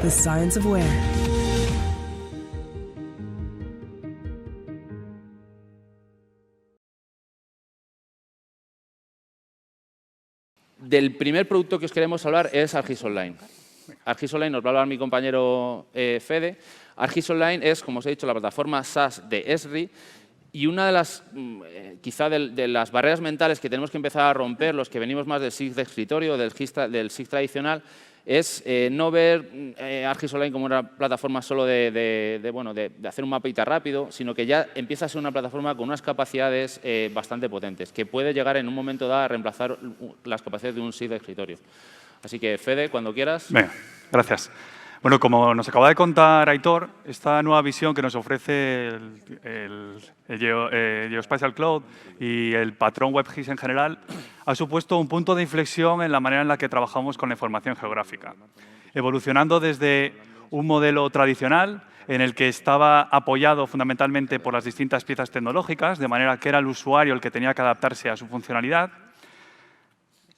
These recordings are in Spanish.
the science of where. Del primer producto que os queremos hablar es ArcGIS Online. ArcGIS Online nos va a hablar mi compañero Fede. ArcGIS Online es, como os he dicho, la plataforma SaaS de Esri. Y una de las, quizá de las barreras mentales que tenemos que empezar a romper, los que venimos más del SIG de escritorio, del SIG tradicional, es no ver ArcGIS Online como una plataforma solo de hacer un mapita rápido, sino que ya empieza a ser una plataforma con unas capacidades bastante potentes, que puede llegar en un momento dado a reemplazar las capacidades de un SIG de escritorio. Así que, Fede, cuando quieras. Venga, gracias. Bueno, como nos acaba de contar Aitor, esta nueva visión que nos ofrece el Geospatial Cloud y el patrón WebGIS en general ha supuesto un punto de inflexión en la manera en la que trabajamos con la información geográfica, evolucionando desde un modelo tradicional en el que estaba apoyado fundamentalmente por las distintas piezas tecnológicas, de manera que era el usuario el que tenía que adaptarse a su funcionalidad,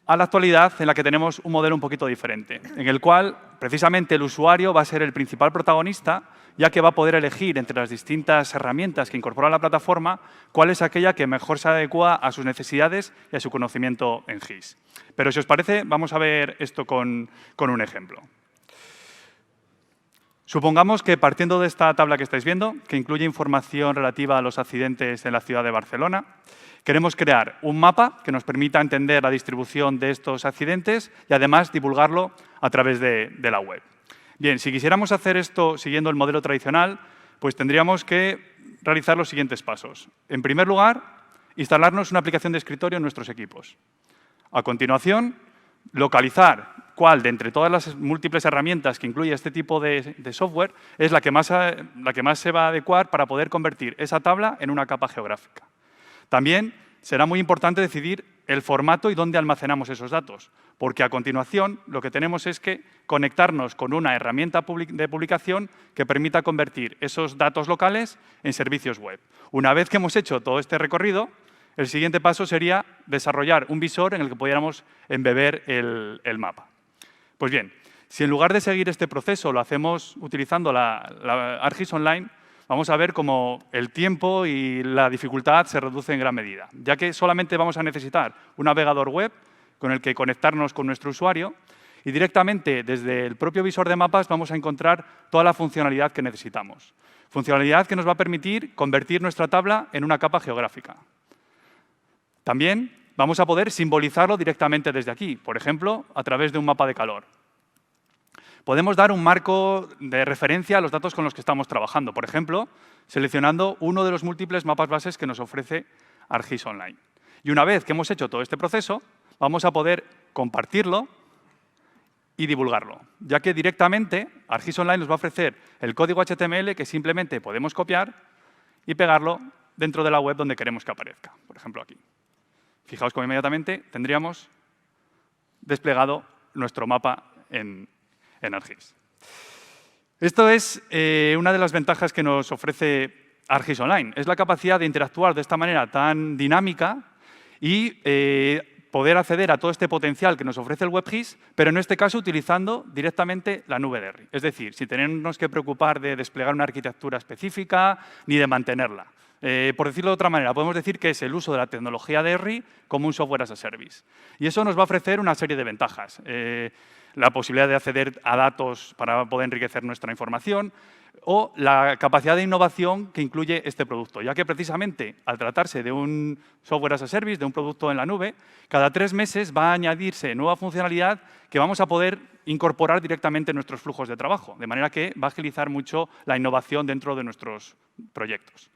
a la actualidad en la que tenemos un modelo un poquito diferente, en el cual precisamente el usuario va a ser el principal protagonista, ya que va a poder elegir entre las distintas herramientas que incorpora la plataforma cuál es aquella que mejor se adecua a sus necesidades y a su conocimiento en GIS. Pero si os parece, vamos a ver esto con un ejemplo. Supongamos que partiendo de esta tabla que estáis viendo, que incluye información relativa a los accidentes en la ciudad de Barcelona, queremos crear un mapa que nos permita entender la distribución de estos accidentes y, además, divulgarlo a través de la web. Bien, si quisiéramos hacer esto siguiendo el modelo tradicional, pues tendríamos que realizar los siguientes pasos. En primer lugar, instalarnos una aplicación de escritorio en nuestros equipos. A continuación, localizar cuál de entre todas las múltiples herramientas que incluye este tipo de software es la que más se va a adecuar para poder convertir esa tabla en una capa geográfica. También será muy importante decidir el formato y dónde almacenamos esos datos, porque a continuación lo que tenemos es que conectarnos con una herramienta de publicación que permita convertir esos datos locales en servicios web. Una vez que hemos hecho todo este recorrido, el siguiente paso sería desarrollar un visor en el que pudiéramos embeber el mapa. Pues bien, si en lugar de seguir este proceso lo hacemos utilizando la ArcGIS Online, vamos a ver cómo el tiempo y la dificultad se reducen en gran medida, ya que solamente vamos a necesitar un navegador web con el que conectarnos con nuestro usuario y directamente desde el propio visor de mapas vamos a encontrar toda la funcionalidad que necesitamos. Funcionalidad que nos va a permitir convertir nuestra tabla en una capa geográfica. También vamos a poder simbolizarlo directamente desde aquí, por ejemplo, a través de un mapa de calor. Podemos dar un marco de referencia a los datos con los que estamos trabajando, por ejemplo, seleccionando uno de los múltiples mapas bases que nos ofrece ArcGIS Online. Y una vez que hemos hecho todo este proceso, vamos a poder compartirlo y divulgarlo, ya que directamente ArcGIS Online nos va a ofrecer el código HTML que simplemente podemos copiar y pegarlo dentro de la web donde queremos que aparezca, por ejemplo aquí. Fijaos cómo inmediatamente tendríamos desplegado nuestro mapa en ArcGIS. Esto es una de las ventajas que nos ofrece ArcGIS Online. Es la capacidad de interactuar de esta manera tan dinámica y poder acceder a todo este potencial que nos ofrece el WebGIS, pero en este caso utilizando directamente la nube de Esri. Es decir, sin tenernos que preocupar de desplegar una arquitectura específica ni de mantenerla. Por decirlo de otra manera, podemos decir que es el uso de la tecnología de Esri como un software as a service. Y eso nos va a ofrecer una serie de ventajas. La posibilidad de acceder a datos para poder enriquecer nuestra información o la capacidad de innovación que incluye este producto, ya que precisamente al tratarse de un software as a service, de un producto en la nube, cada 3 meses va a añadirse nueva funcionalidad que vamos a poder incorporar directamente en nuestros flujos de trabajo, de manera que va a agilizar mucho la innovación dentro de nuestros proyectos.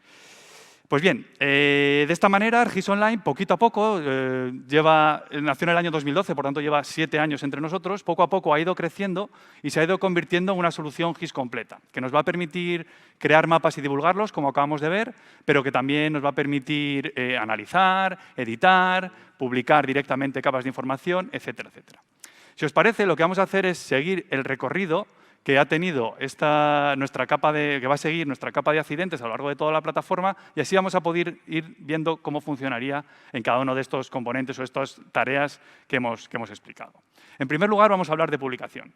Pues bien, de esta manera, ArcGIS Online, poquito a poco, nació en el año 2012, por tanto lleva 7 años entre nosotros, poco a poco ha ido creciendo y se ha ido convirtiendo en una solución GIS completa, que nos va a permitir crear mapas y divulgarlos, como acabamos de ver, pero que también nos va a permitir analizar, editar, publicar directamente capas de información, etcétera, etcétera. Si os parece, lo que vamos a hacer es seguir el recorrido que ha tenido que va a seguir nuestra capa de accidentes a lo largo de toda la plataforma y así vamos a poder ir viendo cómo funcionaría en cada uno de estos componentes o estas tareas que hemos explicado. En primer lugar, vamos a hablar de publicación.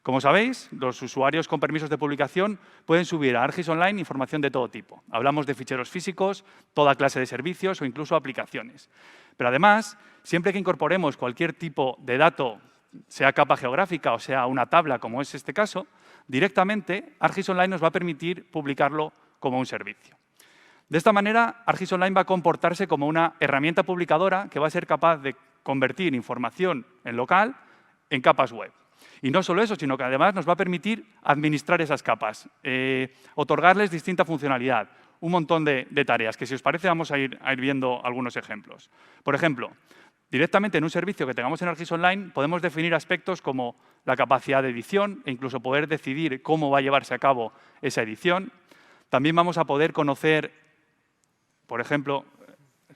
Como sabéis, los usuarios con permisos de publicación pueden subir a ArcGIS Online información de todo tipo. Hablamos de ficheros físicos, toda clase de servicios o incluso aplicaciones. Pero además, siempre que incorporemos cualquier tipo de dato, sea capa geográfica o sea una tabla, como es este caso, directamente ArcGIS Online nos va a permitir publicarlo como un servicio. De esta manera, ArcGIS Online va a comportarse como una herramienta publicadora que va a ser capaz de convertir información en local en capas web. Y no solo eso, sino que además nos va a permitir administrar esas capas, otorgarles distinta funcionalidad, un montón de tareas, que si os parece vamos a ir viendo algunos ejemplos. Por ejemplo, directamente en un servicio que tengamos en ArcGIS Online podemos definir aspectos como la capacidad de edición e incluso poder decidir cómo va a llevarse a cabo esa edición. También vamos a poder conocer, por ejemplo,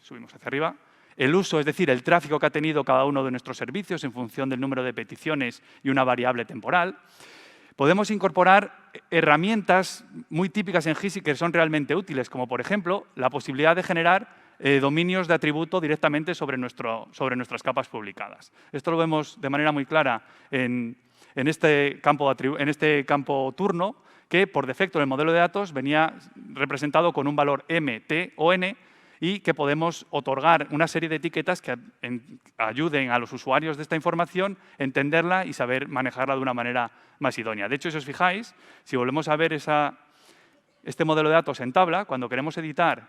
subimos hacia arriba, el uso, es decir, el tráfico que ha tenido cada uno de nuestros servicios en función del número de peticiones y una variable temporal. Podemos incorporar herramientas muy típicas en GIS y que son realmente útiles, como por ejemplo la posibilidad de generar dominios de atributo directamente sobre nuestras capas publicadas. Esto lo vemos de manera muy clara en este campo turno, que por defecto en el modelo de datos venía representado con un valor M, T o N, y que podemos otorgar una serie de etiquetas que ayuden a los usuarios de esta información a entenderla y saber manejarla de una manera más idónea. De hecho, si os fijáis, si volvemos a ver este modelo de datos en tabla, cuando queremos editar,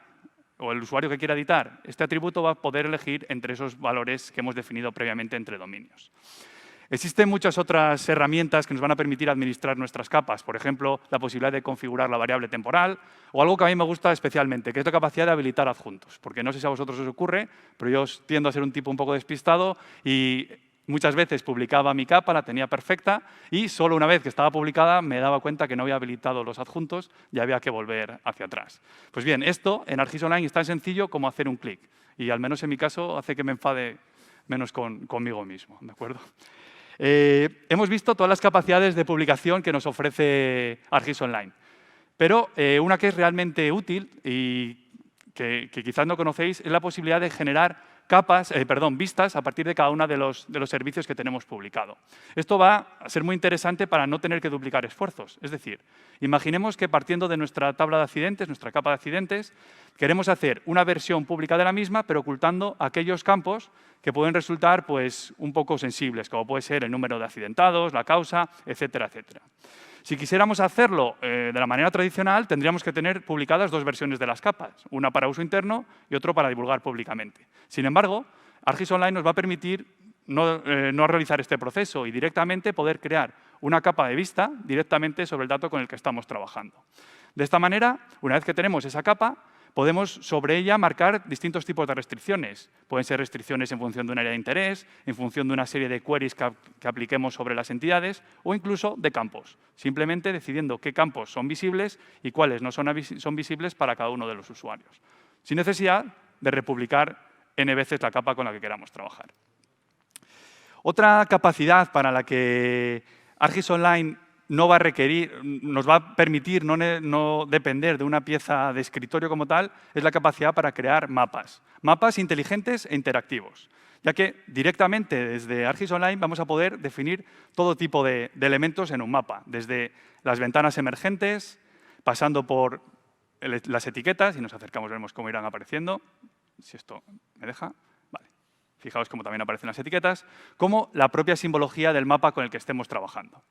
o el usuario que quiera editar, este atributo va a poder elegir entre esos valores que hemos definido previamente entre dominios. Existen muchas otras herramientas que nos van a permitir administrar nuestras capas. Por ejemplo, la posibilidad de configurar la variable temporal o algo que a mí me gusta especialmente, que es la capacidad de habilitar adjuntos. Porque no sé si a vosotros os ocurre, pero yo tiendo a ser un tipo un poco despistado y muchas veces publicaba mi capa, la tenía perfecta y solo una vez que estaba publicada me daba cuenta que no había habilitado los adjuntos y había que volver hacia atrás. Pues bien, esto en ArcGIS Online es tan sencillo como hacer un clic y al menos en mi caso hace que me enfade menos conmigo mismo, ¿de acuerdo? Hemos visto todas las capacidades de publicación que nos ofrece ArcGIS Online, pero una que es realmente útil y que quizás no conocéis es la posibilidad de generar vistas a partir de cada uno de los servicios que tenemos publicado. Esto va a ser muy interesante para no tener que duplicar esfuerzos. Es decir, imaginemos que partiendo de nuestra tabla de accidentes, nuestra capa de accidentes, queremos hacer una versión pública de la misma, pero ocultando aquellos campos que pueden resultar pues, un poco sensibles, como puede ser el número de accidentados, la causa, etcétera, etcétera. Si quisiéramos hacerlo de la manera tradicional, tendríamos que tener publicadas dos versiones de las capas, una para uso interno y otra para divulgar públicamente. Sin embargo, ArcGIS Online nos va a permitir no realizar este proceso y directamente poder crear una capa de vista directamente sobre el dato con el que estamos trabajando. De esta manera, una vez que tenemos esa capa, podemos sobre ella marcar distintos tipos de restricciones. Pueden ser restricciones en función de un área de interés, en función de una serie de queries que apliquemos sobre las entidades o incluso de campos, simplemente decidiendo qué campos son visibles y cuáles no son visibles para cada uno de los usuarios, sin necesidad de republicar n veces la capa con la que queramos trabajar. Otra capacidad para la que ArcGIS Online nos va a permitir no depender de una pieza de escritorio como tal, es la capacidad para crear mapas. Mapas inteligentes e interactivos, ya que directamente desde ArcGIS Online vamos a poder definir todo tipo de elementos en un mapa, desde las ventanas emergentes, pasando por las etiquetas, y nos acercamos vemos cómo irán apareciendo, si esto me deja. Vale. Fijaos cómo también aparecen las etiquetas, como la propia simbología del mapa con el que estemos trabajando.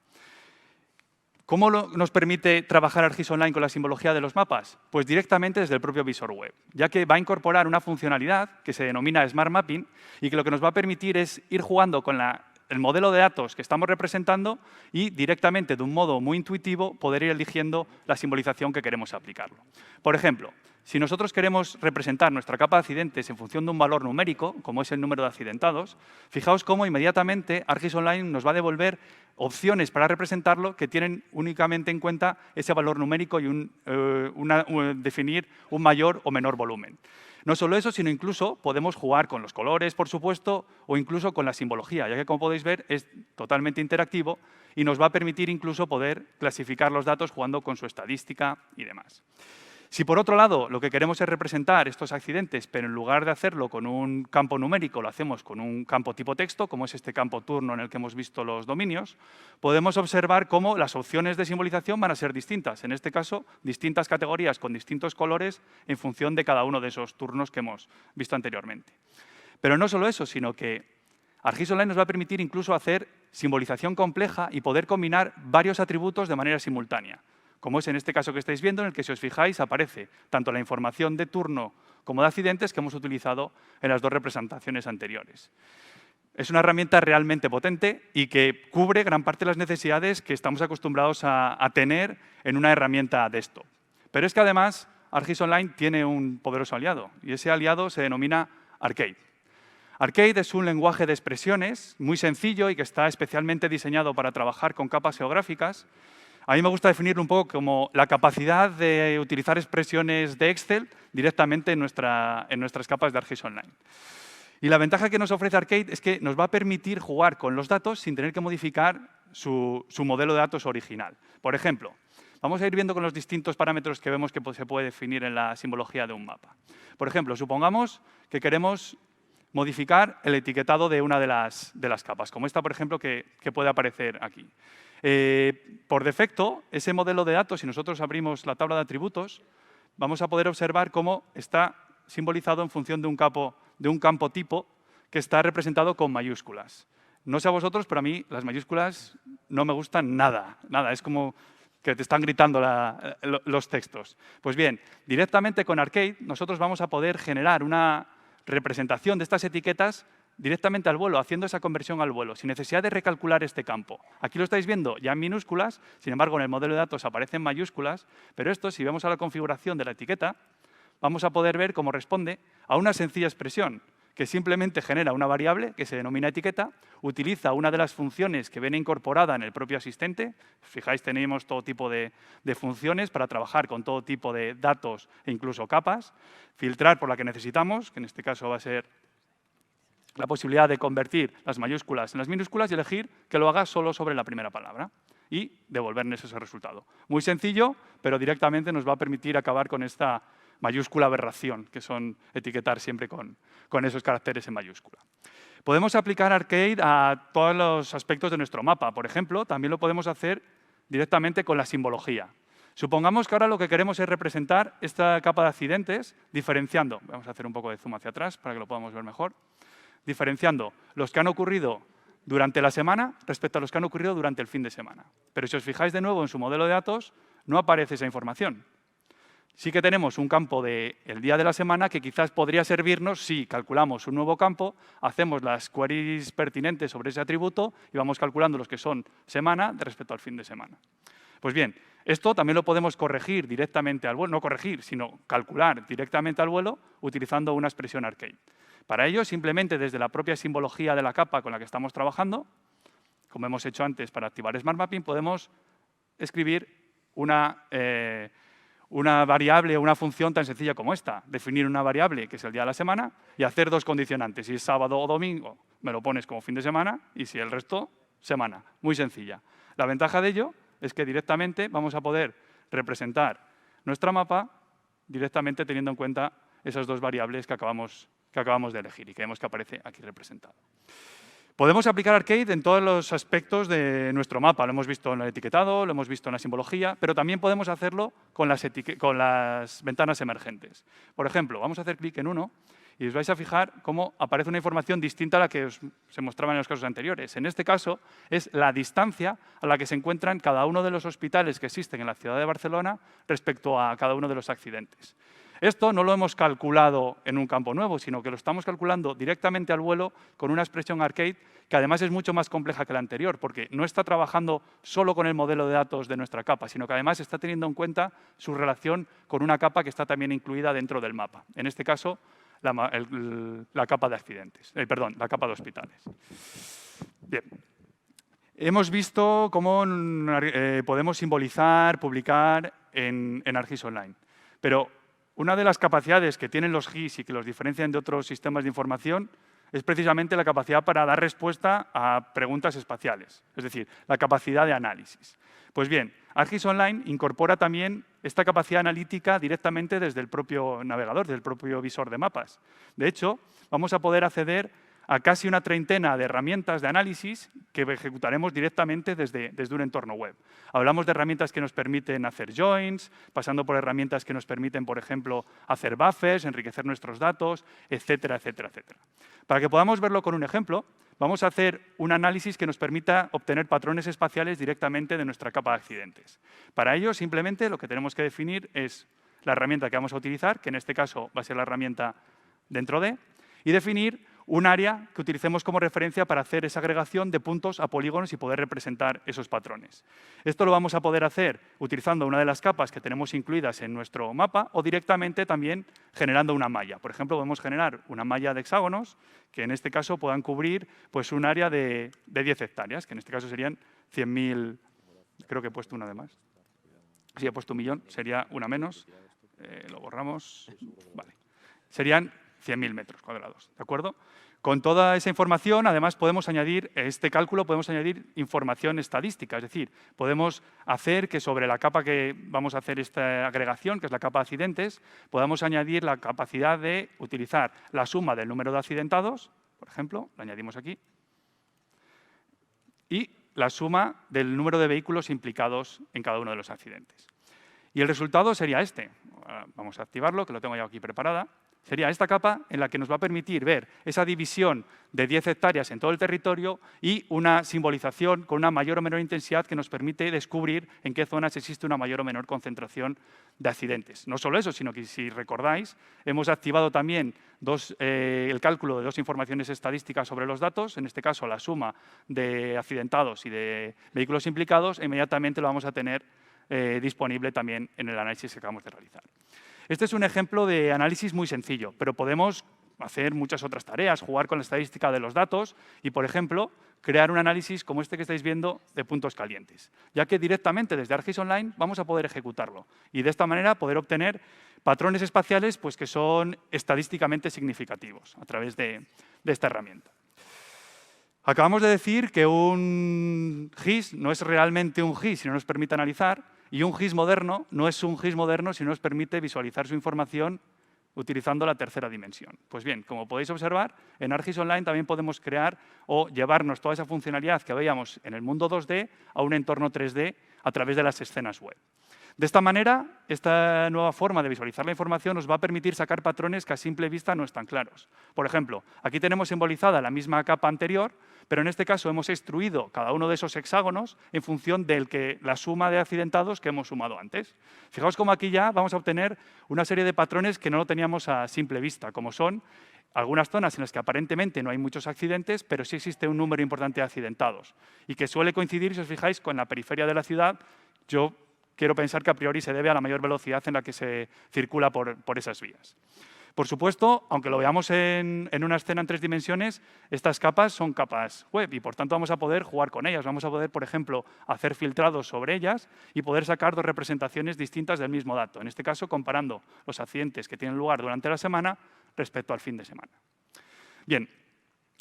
¿Cómo nos permite trabajar ArcGIS Online con la simbología de los mapas? Pues directamente desde el propio visor web, ya que va a incorporar una funcionalidad que se denomina Smart Mapping y que lo que nos va a permitir es ir jugando con el modelo de datos que estamos representando y directamente, de un modo muy intuitivo, poder ir eligiendo la simbolización que queremos aplicarlo. Por ejemplo, si nosotros queremos representar nuestra capa de accidentes en función de un valor numérico, como es el número de accidentados, fijaos cómo inmediatamente ArcGIS Online nos va a devolver opciones para representarlo que tienen únicamente en cuenta ese valor numérico y definir un mayor o menor volumen. No solo eso, sino incluso podemos jugar con los colores, por supuesto, o incluso con la simbología, ya que, como podéis ver, es totalmente interactivo y nos va a permitir incluso poder clasificar los datos jugando con su estadística y demás. Si por otro lado lo que queremos es representar estos accidentes, pero en lugar de hacerlo con un campo numérico, lo hacemos con un campo tipo texto, como es este campo turno en el que hemos visto los dominios, podemos observar cómo las opciones de simbolización van a ser distintas. En este caso, distintas categorías con distintos colores en función de cada uno de esos turnos que hemos visto anteriormente. Pero no solo eso, sino que ArcGIS Online nos va a permitir incluso hacer simbolización compleja y poder combinar varios atributos de manera simultánea, como es en este caso que estáis viendo, en el que, si os fijáis, aparece tanto la información de turno como de accidentes que hemos utilizado en las dos representaciones anteriores. Es una herramienta realmente potente y que cubre gran parte de las necesidades que estamos acostumbrados a tener en una herramienta desktop. Pero es que además ArcGIS Online tiene un poderoso aliado, y ese aliado se denomina Arcade. Arcade es un lenguaje de expresiones muy sencillo y que está especialmente diseñado para trabajar con capas geográficas. A mí me gusta definirlo un poco como la capacidad de utilizar expresiones de Excel directamente en nuestras capas de ArcGIS Online. Y la ventaja que nos ofrece Arcade es que nos va a permitir jugar con los datos sin tener que modificar su modelo de datos original. Por ejemplo, vamos a ir viendo con los distintos parámetros que vemos que se puede definir en la simbología de un mapa. Por ejemplo, supongamos que queremos modificar el etiquetado de una de las capas, como esta, por ejemplo, que puede aparecer aquí. Por defecto, ese modelo de datos, si nosotros abrimos la tabla de atributos, vamos a poder observar cómo está simbolizado en función de un campo tipo que está representado con mayúsculas. No sé a vosotros, pero a mí las mayúsculas no me gustan nada. Es como que te están gritando los textos. Pues bien, directamente con Arcade nosotros vamos a poder generar una representación de estas etiquetas directamente al vuelo, haciendo esa conversión al vuelo, sin necesidad de recalcular este campo. Aquí lo estáis viendo ya en minúsculas, sin embargo, en el modelo de datos aparecen mayúsculas, pero esto, si vemos a la configuración de la etiqueta, vamos a poder ver cómo responde a una sencilla expresión, que simplemente genera una variable que se denomina etiqueta, utiliza una de las funciones que viene incorporada en el propio asistente. Fijáis, tenemos todo tipo de funciones para trabajar con todo tipo de datos e incluso capas, filtrar por la que necesitamos, que en este caso va a ser la posibilidad de convertir las mayúsculas en las minúsculas y elegir que lo haga solo sobre la primera palabra y devolvernos ese resultado. Muy sencillo, pero directamente nos va a permitir acabar con esta mayúscula aberración, que son etiquetar siempre con esos caracteres en mayúscula. Podemos aplicar Arcade a todos los aspectos de nuestro mapa. Por ejemplo, también lo podemos hacer directamente con la simbología. Supongamos que ahora lo que queremos es representar esta capa de accidentes diferenciando. Vamos a hacer un poco de zoom hacia atrás para que lo podamos ver mejor. Diferenciando los que han ocurrido durante la semana respecto a los que han ocurrido durante el fin de semana. Pero si os fijáis de nuevo en su modelo de datos, no aparece esa información. Sí que tenemos un campo del día de la semana que quizás podría servirnos si calculamos un nuevo campo, hacemos las queries pertinentes sobre ese atributo y vamos calculando los que son semana respecto al fin de semana. Pues bien, esto también lo podemos corregir directamente al vuelo, no corregir, sino calcular directamente al vuelo utilizando una expresión Arcade. Para ello, simplemente desde la propia simbología de la capa con la que estamos trabajando, como hemos hecho antes para activar Smart Mapping, podemos escribir una variable o una función tan sencilla como esta. Definir una variable, que es el día de la semana, y hacer dos condicionantes. Si es sábado o domingo, me lo pones como fin de semana, y si el resto, semana. Muy sencilla. La ventaja de ello es que directamente vamos a poder representar nuestra mapa directamente teniendo en cuenta esas dos variables que acabamos de elegir y que vemos que aparece aquí representado. Podemos aplicar Arcade en todos los aspectos de nuestro mapa. Lo hemos visto en el etiquetado, lo hemos visto en la simbología, pero también podemos hacerlo con las ventanas emergentes. Por ejemplo, vamos a hacer clic en uno y os vais a fijar cómo aparece una información distinta a la que se mostraba en los casos anteriores. En este caso, es la distancia a la que se encuentran cada uno de los hospitales que existen en la ciudad de Barcelona respecto a cada uno de los accidentes. Esto no lo hemos calculado en un campo nuevo, sino que lo estamos calculando directamente al vuelo con una expresión Arcade que además es mucho más compleja que la anterior, porque no está trabajando solo con el modelo de datos de nuestra capa, sino que además está teniendo en cuenta su relación con una capa que está también incluida dentro del mapa. En este caso, la capa de accidentes, la capa de hospitales. Bien. Hemos visto cómo podemos simbolizar, publicar en ArcGIS Online, pero una de las capacidades que tienen los GIS y que los diferencian de otros sistemas de información es precisamente la capacidad para dar respuesta a preguntas espaciales, es decir, la capacidad de análisis. Pues bien, ArcGIS Online incorpora también esta capacidad analítica directamente desde el propio navegador, desde el propio visor de mapas. De hecho, vamos a poder acceder a casi una treintena de herramientas de análisis que ejecutaremos directamente desde un entorno web. Hablamos de herramientas que nos permiten hacer joins, pasando por herramientas que nos permiten, por ejemplo, hacer buffers, enriquecer nuestros datos, etcétera, etcétera, etcétera. Para que podamos verlo con un ejemplo, vamos a hacer un análisis que nos permita obtener patrones espaciales directamente de nuestra capa de accidentes. Para ello, simplemente lo que tenemos que definir es la herramienta que vamos a utilizar, que en este caso va a ser la herramienta dentro de, y definir un área que utilicemos como referencia para hacer esa agregación de puntos a polígonos y poder representar esos patrones. Esto lo vamos a poder hacer utilizando una de las capas que tenemos incluidas en nuestro mapa o directamente también generando una malla. Por ejemplo, podemos generar una malla de hexágonos que en este caso puedan cubrir pues, un área de 10 hectáreas, que en este caso serían 100.000, creo que he puesto una de más. Sí, he puesto 1.000.000, sería una menos. Lo borramos. Vale. Serían 100.000 metros cuadrados, ¿de acuerdo? Con toda esa información, además, podemos añadir, este cálculo, podemos añadir información estadística, es decir, podemos hacer que sobre la capa que vamos a hacer esta agregación, que es la capa de accidentes, podamos añadir la capacidad de utilizar la suma del número de accidentados, por ejemplo, lo añadimos aquí, y la suma del número de vehículos implicados en cada uno de los accidentes. Y el resultado sería este. Vamos a activarlo, que lo tengo ya aquí preparada. Sería esta capa en la que nos va a permitir ver esa división de 10 hectáreas en todo el territorio y una simbolización con una mayor o menor intensidad que nos permite descubrir en qué zonas existe una mayor o menor concentración de accidentes. No solo eso, sino que, si recordáis, hemos activado también el cálculo de dos informaciones estadísticas sobre los datos, en este caso la suma de accidentados y de vehículos implicados, e inmediatamente lo vamos a tener disponible también en el análisis que acabamos de realizar. Este es un ejemplo de análisis muy sencillo, pero podemos hacer muchas otras tareas, jugar con la estadística de los datos y, por ejemplo, crear un análisis como este que estáis viendo de puntos calientes, ya que directamente desde ArcGIS Online vamos a poder ejecutarlo y de esta manera poder obtener patrones espaciales pues, que son estadísticamente significativos a través de esta herramienta. Acabamos de decir que un GIS no es realmente un GIS si no nos permite analizar, y un GIS moderno no es un GIS moderno si no nos permite visualizar su información utilizando la tercera dimensión. Pues bien, como podéis observar, en ArcGIS Online también podemos crear o llevarnos toda esa funcionalidad que veíamos en el mundo 2D a un entorno 3D a través de las escenas web. De esta manera, esta nueva forma de visualizar la información nos va a permitir sacar patrones que a simple vista no están claros. Por ejemplo, aquí tenemos simbolizada la misma capa anterior, pero en este caso hemos extruido cada uno de esos hexágonos en función de la suma de accidentados que hemos sumado antes. Fijaos cómo aquí ya vamos a obtener una serie de patrones que no lo teníamos a simple vista, como son algunas zonas en las que aparentemente no hay muchos accidentes, pero sí existe un número importante de accidentados y que suele coincidir, si os fijáis, con la periferia de la ciudad. Yo quiero pensar que a priori se debe a la mayor velocidad en la que se circula por esas vías. Por supuesto, aunque lo veamos en una escena en 3 dimensiones, estas capas son capas web y, por tanto, vamos a poder jugar con ellas. Vamos a poder, por ejemplo, hacer filtrados sobre ellas y poder sacar dos representaciones distintas del mismo dato. En este caso, comparando los accidentes que tienen lugar durante la semana respecto al fin de semana. Bien.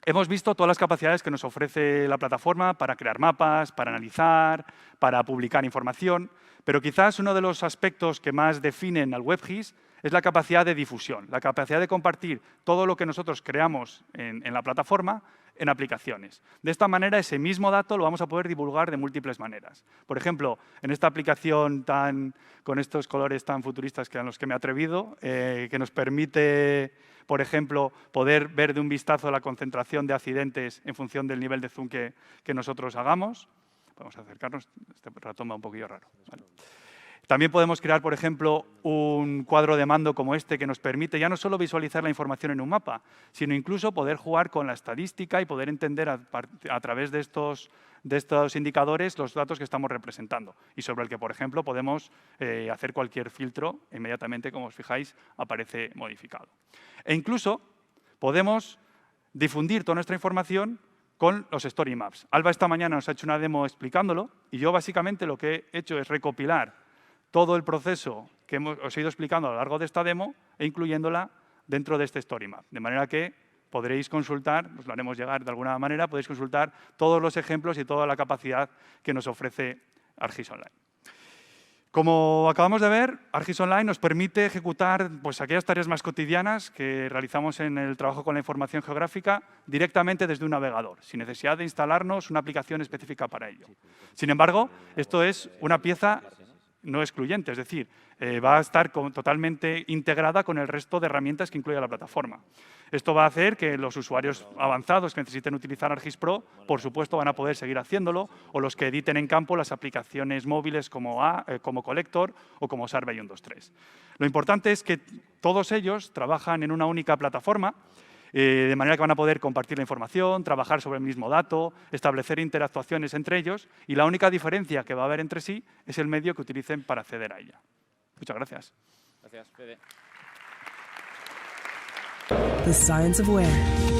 Hemos visto todas las capacidades que nos ofrece la plataforma para crear mapas, para analizar, para publicar información, pero quizás uno de los aspectos que más definen al WebGIS es la capacidad de difusión, la capacidad de compartir todo lo que nosotros creamos en la plataforma en aplicaciones. De esta manera, ese mismo dato lo vamos a poder divulgar de múltiples maneras. Por ejemplo, en esta aplicación con estos colores tan futuristas a los que me he atrevido, que nos permite, por ejemplo, poder ver de un vistazo la concentración de accidentes en función del nivel de zoom que nosotros hagamos. Podemos acercarnos, este ratón va un poquillo raro. Vale. También podemos crear, por ejemplo, un cuadro de mando como este que nos permite ya no solo visualizar la información en un mapa, sino incluso poder jugar con la estadística y poder entender a través de estos indicadores los datos que estamos representando y sobre el que, por ejemplo, podemos hacer cualquier filtro e inmediatamente, como os fijáis, aparece modificado. E incluso podemos difundir toda nuestra información con los Story Maps. Alba esta mañana nos ha hecho una demo explicándolo y yo básicamente lo que he hecho es recopilar todo el proceso que os he ido explicando a lo largo de esta demo e incluyéndola dentro de este Story Map. De manera que podréis consultar, os lo haremos llegar de alguna manera, podéis consultar todos los ejemplos y toda la capacidad que nos ofrece ArcGIS Online. Como acabamos de ver, ArcGIS Online nos permite ejecutar pues, aquellas tareas más cotidianas que realizamos en el trabajo con la información geográfica directamente desde un navegador, sin necesidad de instalarnos una aplicación específica para ello. Sin embargo, esto es una pieza no excluyente, es decir, va a estar totalmente integrada con el resto de herramientas que incluye la plataforma. Esto va a hacer que los usuarios avanzados que necesiten utilizar ArcGIS Pro, por supuesto, van a poder seguir haciéndolo, o los que editen en campo las aplicaciones móviles como Collector o como Survey 123. Lo importante es que todos ellos trabajan en una única plataforma, de manera que van a poder compartir la información, trabajar sobre el mismo dato, establecer interactuaciones entre ellos, y la única diferencia que va a haber entre sí es el medio que utilicen para acceder a ella. Muchas gracias. Gracias, Fede. The Science of Where.